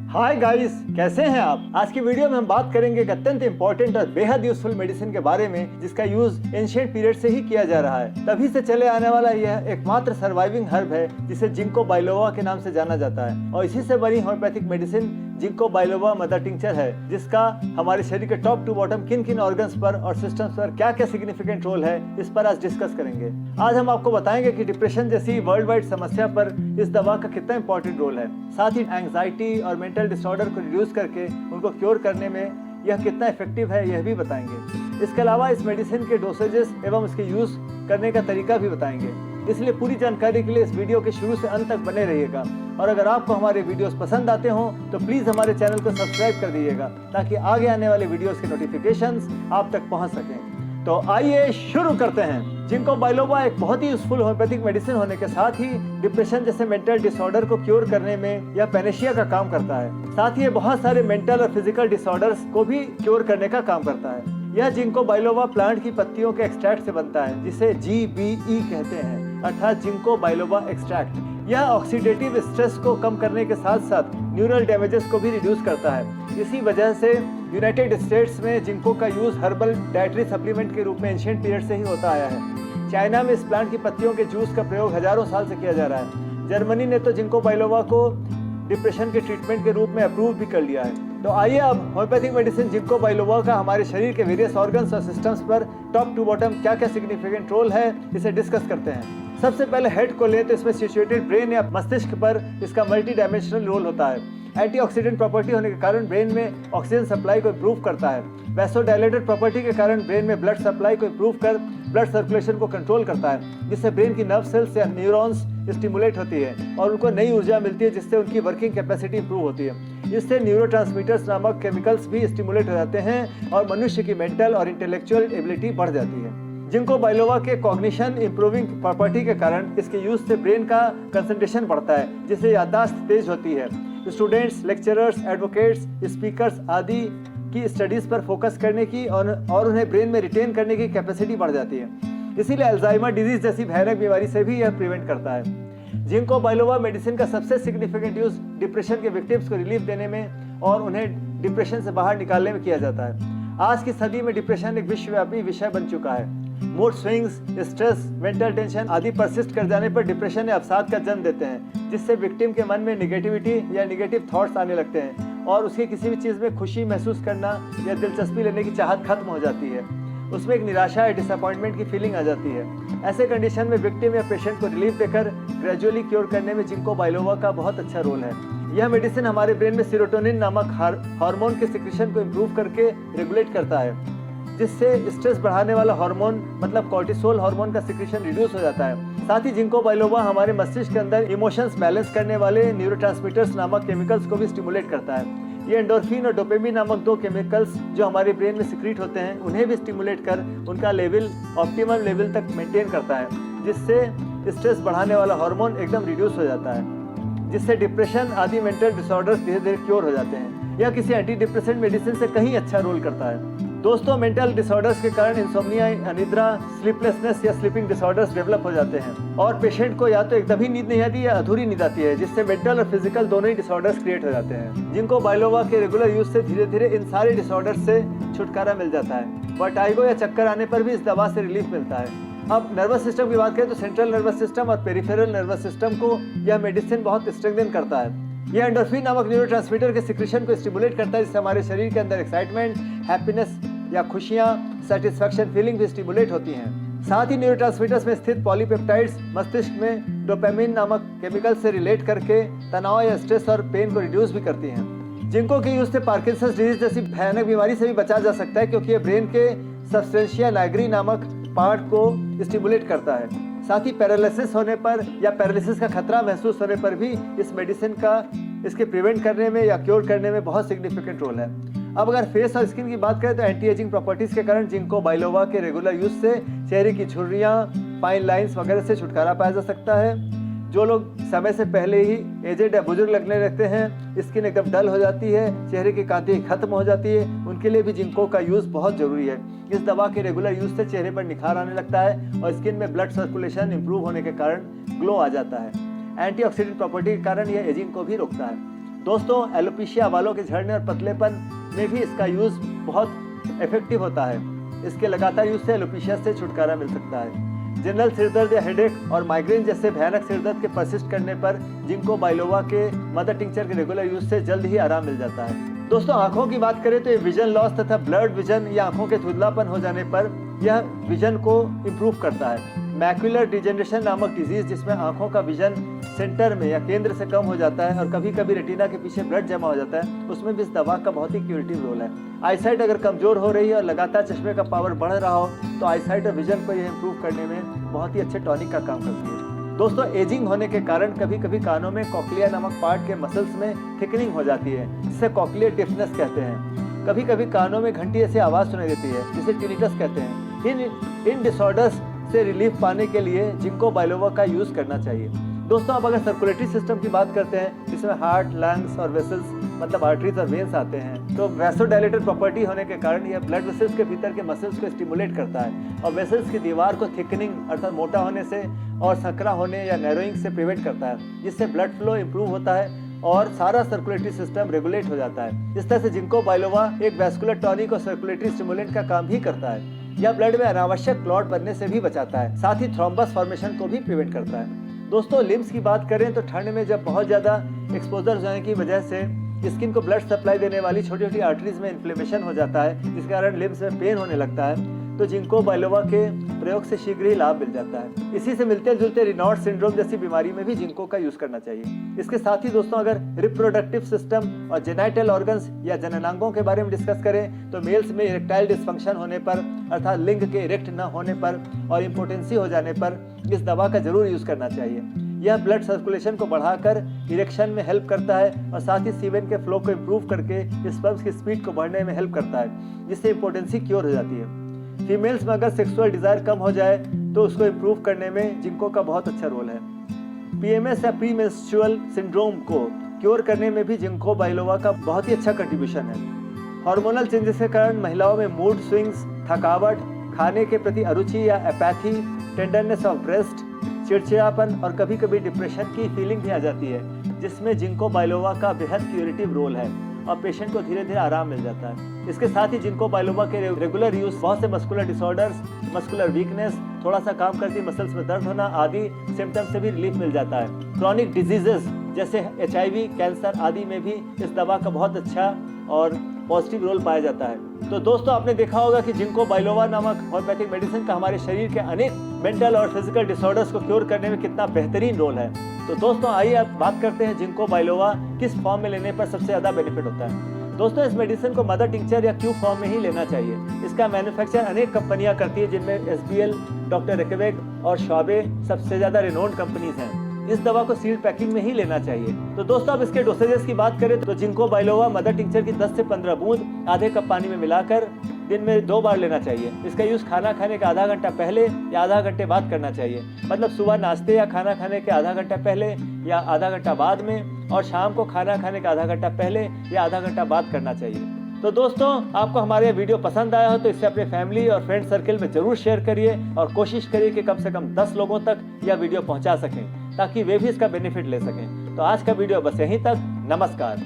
Hi guys, कैसे हैं आप। आज की वीडियो में हम बात करेंगे एक अत्यंत इंपॉर्टेंट और बेहद यूजफुल मेडिसिन के बारे में जिसका यूज एंशिएंट पीरियड से ही किया जा रहा है। तभी से चले आने वाला यह एकमात्र सर्वाइविंग हर्ब है जिसे जिंको बाइलोवा के नाम से जाना जाता है और इसी से बनी homeopathic medicine ginkgo biloba mother tincture है, जिसका हमारे शरीर के टॉप टू बॉटम किन किन ऑर्गन्स पर और सिस्टम्स पर क्या क्या सिग्निफिकेंट रोल है, इस पर आज डिस्कस करेंगे। आज हम आपको बताएंगे कि डिप्रेशन जैसी वर्ल्ड वाइड समस्या पर इस दवा का कितना इंपॉर्टेंट रोल है, साथ ही एंग्जाइटी और मेंटल डिसऑर्डर को रिड्यूस करके उनको क्योर करने में यह कितना इफेक्टिव है, यह भी बताएंगे। इसके अलावा इस मेडिसिन के डोसेजेस एवं इसके यूज करने का तरीका भी बताएंगे। इसलिए पूरी जानकारी के लिए इस वीडियो के शुरू से अंत तक बने रहिएगा और अगर आपको हमारे वीडियोस पसंद आते हों तो प्लीज हमारे चैनल को सब्सक्राइब कर दीजिएगा ताकि आगे आने वाले वीडियोस के नोटिफिकेशंस आप तक पहुंच सकें। तो आइए शुरू करते हैं। जिंको बाइलोवा एक बहुत ही यूजफुल होम्योपैथिक मेडिसिन होने के साथ ही डिप्रेशन जैसे मेंटल डिसऑर्डर को क्योर करने में यह पैनेशिया का काम करता है। साथ ही ये बहुत सारे मेंटल और फिजिकल डिसऑर्डर्स को भी क्योर करने का काम करता है। यह जिंको बाइलोवा प्लांट की पत्तियों के एक्सट्रैक्ट से बनता है जिसे GBE कहते हैं, अर्थात जिंको बाइलोवा एक्सट्रैक्ट। यह ऑक्सीडेटिव स्ट्रेस को कम करने के साथ साथ न्यूरल डैमेजेस को भी रिड्यूस करता है। इसी वजह से यूनाइटेड स्टेट्स में जिंको का यूज हर्बल डाइटरी सप्लीमेंट के रूप में एंशिएंट पीरियड से ही होता आया है। चाइना में इस प्लांट की पत्तियों के जूस का प्रयोग हजारों साल से किया जा रहा है। जर्मनी ने तो जिंको बाइलोवा को डिप्रेशन के ट्रीटमेंट के रूप में अप्रूव भी कर लिया है। तो आइए अब होम्योपैथिक मेडिसिन जिंको बाइलोवा का हमारे शरीर के वेरियस ऑर्गन्स और सिस्टम्स पर टॉप टू बॉटम क्या क्या सिग्निफिकेंट रोल है, इसे डिस्कस करते हैं। सबसे पहले हेड को लें तो इसमें सिचुएटेड ब्रेन या मस्तिष्क पर इसका मल्टी डायमेंशनल रोल होता है। एंटीऑक्सीडेंट प्रॉपर्टी होने के कारण ब्रेन में ऑक्सीजन सप्लाई को इम्प्रूव करता है। वैसोडायलेटेड प्रॉपर्टी के कारण ब्रेन में ब्लड सप्लाई को इम्प्रूव कर ब्लड सर्कुलेशन को कंट्रोल करता है, जिससे ब्रेन की नर्व सेल्स या न्यूरॉन्स स्टिमुलेट होती है और उनको नई ऊर्जा मिलती है, जिससे उनकी वर्किंग कैपेसिटी इंप्रूव होती है। इससे न्यूरोट्रांसमीटर्स नामक केमिकल्स भी स्टिमुलेट हो जाते हैं और मनुष्य की मेंटल और इंटेलेक्चुअल एबिलिटी बढ़ जाती है। जिंको बाइलोवा के कॉग्निशन इंप्रूविंग प्रॉपर्टी के कारण इसके यूज से ब्रेन का कंसंट्रेशन बढ़ता है, जिससे याददाश्त तेज होती है। स्टूडेंट्स, लेक्चरर्स, एडवोकेट्स, स्पीकर्स आदि की स्टडीज पर फोकस करने की और उन्हें ब्रेन में रिटेन करने की कैपेसिटी बढ़ जाती है। इसीलिए अल्जाइमर डिजीज जैसी भयानक बीमारी से भी यह प्रिवेंट करता है। जिंको बाइलोवा मेडिसिन का सबसे सिग्निफिकेंट यूज डिप्रेशन के विक्टिम्स को रिलीफ देने में और उन्हें डिप्रेशन से बाहर निकालने में किया जाता है। आज की सदी में डिप्रेशन एक विश्वव्यापी विषय बन चुका है। Mood swings, stress, mental tension आदि परसिस्ट कर जाने पर डिप्रेशन या अवसाद का जन्म देते हैं, जिससे विक्टिम के मन में निगेटिविटी या निगेटिव थॉट्स आने लगते हैं और उसके किसी भी चीज़ में खुशी महसूस करना या दिलचस्पी लेने की चाहत खत्म हो जाती है। उसमें एक निराशा या डिसअपॉइंटमेंट की फीलिंग आ जाती है। ऐसे कंडीशन में विक्टिम या पेशेंट को रिलीफ देकर ग्रेजुअली क्योर करने में जिंको बाइलोवा का बहुत अच्छा रोल है। यह मेडिसिन हमारे ब्रेन में सीरोटोनिन नामक हार्मोन के सिक्रेशन को इम्प्रूव करके रेगुलेट करता है, जिससे स्ट्रेस बढ़ाने वाला हार्मोन मतलब कॉर्टिसोल हार्मोन का सिक्रेशन रिड्यूस हो जाता है। साथ ही जिंको बाइलोवा हमारे मस्तिष्क के अंदर इमोशंस बैलेंस करने वाले न्यूरोट्रांसमीटर्स नामक केमिकल्स को भी स्टिमुलेट करता है। ये एंडोर्फिन और डोपामिन नामक दो केमिकल्स जो हमारे ब्रेन में सिक्रीट होते हैं, उन्हें भी स्टिमुलेट कर उनका लेवल ऑप्टिमम लेवल तक मेंटेन करता है, जिससे स्ट्रेस बढ़ाने वाला हार्मोन एकदम रिड्यूस हो जाता है, जिससे डिप्रेशन आदि मेंटल डिसऑर्डर्स धीरे धीरे क्योर हो जाते हैं। यह किसी एंटी डिप्रेसेंट मेडिसिन से कहीं अच्छा रोल करता है। दोस्तों, मेंटल डिसऑर्डर्स के कारण इंसोम्निया, अनिद्रा, स्लीपलेसनेस या स्लीपिंग डिसऑर्डर्स डेवलप हो जाते हैं और पेशेंट को या तो एकदम ही नींद नहीं आती या अधूरी नींद आती है, जिससे मेंटल और फिजिकल दोनों ही डिसऑर्डर्स क्रिएट हो जाते हैं। जिंको बाइलोवा के रेगुलर यूज से धीरे धीरे इन सारे डिसऑर्डर्स से छुटकारा मिल जाता है। वर्टाइगो या चक्कर आने पर भी इस दवा से रिलीफ मिलता है। अब नर्वस सिस्टम की बात करें तो सेंट्रल नर्वस सिस्टम और पेरिफेरल नर्वस सिस्टम को यह मेडिसिन बहुत स्ट्रेंथन करता है। यह एंडोर्फिन नामक न्यूरोट्रांसमीटर के सिक्रेशन को स्टिमुलेट करता है, जिससे हमारे शरीर के अंदर एक्साइटमेंट, हैप्पीनेस या खुशियाँ, सेटिस्फैक्शन फीलिंग भी स्टिमुलेट होती हैं। साथ ही न्यूरोट्रांसमीटर्स में स्थित पॉलीपेप्टाइड्स मस्तिष्क में डोपामिन नामक केमिकल से रिलेट करके तनाव या स्ट्रेस और पेन को रिड्यूस भी करती हैं। जिंको के यूज से पार्किंसंस डिजीज जैसी भयानक बीमारी से भी बचा जा सकता है, क्योंकि ये ब्रेन के सब्सटेंशिया नाइग्री नामक पार्ट को स्टिमुलेट करता है। साथ ही पैरालिसिस होने पर या पैरालिसिस का खतरा महसूस होने पर भी इस मेडिसिन का इसके प्रिवेंट करने में या क्योर करने में बहुत सिग्निफिकेंट रोल है। अब अगर फेस और स्किन की बात करें तो एंटी एजिंग प्रॉपर्टीज के कारण जिंको बाइलोवा के रेगुलर यूज से चेहरे की झुर्रियाँ, फाइन लाइंस वगैरह से छुटकारा पाया जा सकता है। जो लोग समय से पहले ही एजेड या बुजुर्ग लगने लगते हैं, स्किन एकदम डल हो जाती है, चेहरे की कांति खत्म हो जाती है, उनके लिए भी जिंको का यूज़ बहुत ज़रूरी है। इस दवा के रेगुलर यूज से चेहरे पर निखार आने लगता है और स्किन में ब्लड सर्कुलेशन इंप्रूव होने के कारण ग्लो आ जाता है। एंटीऑक्सीडेंट प्रॉपर्टी के कारण यह एजिंग को भी रोकता है। दोस्तों एलोपेशिया बालों के झड़ने और पतलेपन में भी इसका यूज़ बहुत इफेक्टिव होता है। इसके लगातार यूज से एलोपेशिया से छुटकारा मिल सकता है। जनरल सिरदर्द या हेडेक और माइग्रेन जैसे भयानक सिरदर्द के परसिस्ट करने पर जिंको बाइलोवा के मदर टिंचर के रेगुलर यूज से जल्द ही आराम मिल जाता है। दोस्तों आंखों की बात करें तो ये विजन लॉस तथा ब्लर्ड विजन या आंखों के धुंधलापन हो जाने पर यह विजन को इम्प्रूव करता है। मैक्युलर डिजेनरेशन नामक डिजीज जिसमें आंखों का विजन सेंटर में या केंद्र से कम हो जाता है और कभी कभी रेटिना के पीछे ब्लड जमा हो जाता है, उसमें भी इस दवा का बहुत ही क्यूरेटिव रोल है। आईसाइट अगर कमजोर हो रही है और लगातार चश्मे का पावर बढ़ रहा हो तो आईसाइट और विजन को यह इम्प्रूव करने में बहुत ही अच्छे टॉनिक का काम करती है। दोस्तों एजिंग होने के कारण कभी कभी कानों में कॉक्लिया नामक पार्ट के मसल्स में थिकनिंग हो जाती है, जिसे कॉक्लियर डिफनेस कहते हैं। कभी कभी कानों में घंटी ऐसी आवाज़ सुनाई देती है जिसे टिनिटस कहते हैं। इन डिसऑर्डर्स से रिलीफ पाने के लिए जिंको बाइलोवा का यूज़ करना चाहिए। दोस्तों अब अगर सर्कुलेटरी सिस्टम की बात करते हैं जिसमें हार्ट, लंग्स और वेसल्स मतलब आर्टरीज और वेन्स आते हैं, तो वैसोडाइलेटर प्रॉपर्टी होने के कारण यह ब्लड वेसल्स के भीतर के मसल्स को स्टिमुलेट करता है और वेसल्स की दीवार को थिकनिंग अर्थात मोटा होने से और संकरा होने या नैरोइंग से प्रिवेंट करता है, जिससे ब्लड फ्लो इंप्रूव होता है और सारा सर्कुलेटरी सिस्टम रेगुलेट हो जाता है। इस तरह से जिंको बाइलोवा एक वैस्कुलर टॉनिक और सर्कुलेटरी स्टिमुलेंट का काम भी करता है। यह ब्लड में अनावश्यक क्लॉट बनने से भी बचाता है, साथ ही थ्रोम्बस फॉर्मेशन को भी प्रिवेंट करता है। दोस्तों लिम्स की बात करें तो ठंड में जब बहुत ज़्यादा एक्सपोजर होने की वजह से स्किन को ब्लड सप्लाई देने वाली छोटी छोटी आर्टरीज में इन्फ्लेमेशन हो जाता है, जिसके कारण लिम्स में पेन होने लगता है, तो जिंको बाइलोवा के प्रयोग से शीघ्र ही लाभ मिल जाता है। इसी से मिलते जुलते रिनॉल्ड सिंड्रोम जैसी बीमारी में भी जिंको का यूज करना चाहिए। इसके साथ ही दोस्तों अगर रिप्रोडक्टिव सिस्टम और जेनाइटल ऑर्गन्स या जननांगों के बारे में डिस्कस करें तो मेल्स में इरेक्टाइल डिस्फंक्शन होने पर अर्थात लिंग के इरेक्ट न होने पर और इम्पोटेंसी हो जाने पर इस दवा का जरूर यूज करना चाहिए। यह ब्लड सर्कुलेशन को बढ़ाकर इरेक्शन में हेल्प करता है और साथ ही सीमेन के फ्लो को इम्प्रूव करके स्पर्म्स की स्पीड को बढ़ने में हेल्प करता है, जिससे इम्पोटेंसी क्योर हो जाती है। फीमेल्स में अगर सेक्सुअल डिजायर कम हो जाए तो उसको इम्प्रूव करने में जिंको का बहुत अच्छा रोल है। पीएमएस या प्री मेंस्ट्रुअल सिंड्रोम को क्योर करने में भी जिंको बाइलोवा का बहुत ही अच्छा कंट्रीब्यूशन है। हार्मोनल चेंजेस के कारण महिलाओं में मूड स्विंग्स, थकावट, खाने के प्रति अरुचि या एपैथी, टेंडरनेस ऑफ ब्रेस्ट, चिड़चिड़ापन और कभी कभी डिप्रेशन की फीलिंग भी आ जाती है, जिसमें जिंको बाइलोवा का बेहद क्यूरेटिव रोल है और पेशेंट को धीरे धीरे आराम मिल जाता है। इसके साथ ही जिंको बाइलोवा के रेगुलर यूज बहुत से मस्कुलर डिसऑर्डर्स, मस्कुलर वीकनेस, थोड़ा सा काम करती मसल्स में दर्द होना आदि सिम्टम्स से भी रिलीफ मिल जाता है। क्रॉनिक डिजीजेस जैसे HIV, कैंसर आदि में भी इस दवा का बहुत अच्छा और पॉजिटिव रोल पाया जाता है। तो दोस्तों आपने देखा होगा कि जिंको बाइलोवा नामक होम्योपैथिक मेडिसिन का हमारे शरीर के अनेक मेंटल और फिजिकल डिसऑर्डर्स को क्योर करने में कितना बेहतरीन रोल है। तो दोस्तों आइए अब बात करते हैं जिंको बाइलोवा किस फॉर्म में लेने पर सबसे ज़्यादा बेनिफिट होता है। दोस्तों इस मेडिसिन को मदर टिंचर या क्यूब फॉर्म में ही लेना चाहिए। इसका मैन्युफैक्चर अनेक कंपनियां करती है, जिनमें SBL, डॉक्टर रेकवेग और शॉबे सबसे ज़्यादा रिनोन्ड कंपनीज हैं। इस दवा को सील्ड पैकिंग में ही लेना चाहिए। तो दोस्तों अब इसके डोसेजेस की बात करें तो जिंको बाइलोवा मदर टिंचर की 10 से 15 बूंद आधे कप पानी में मिलाकर दिन में 2 बार लेना चाहिए। इसका यूज़ खाना खाने के आधा घंटा पहले या आधा घंटे बाद करना चाहिए, मतलब सुबह नाश्ते या खाना खाने के आधा घंटा पहले या आधा घंटा बाद में, और शाम को खाना खाने का आधा घंटा पहले या आधा घंटा बाद करना चाहिए। तो दोस्तों आपको हमारे वीडियो पसंद आया हो तो इसे अपने फैमिली और फ्रेंड सर्किल में जरूर शेयर करिए और कोशिश करिए कि कम से कम 10 लोगों तक यह वीडियो पहुंचा सकें ताकि वे भी इसका बेनिफिट ले सकें। तो आज का वीडियो बस यहीं तक। नमस्कार।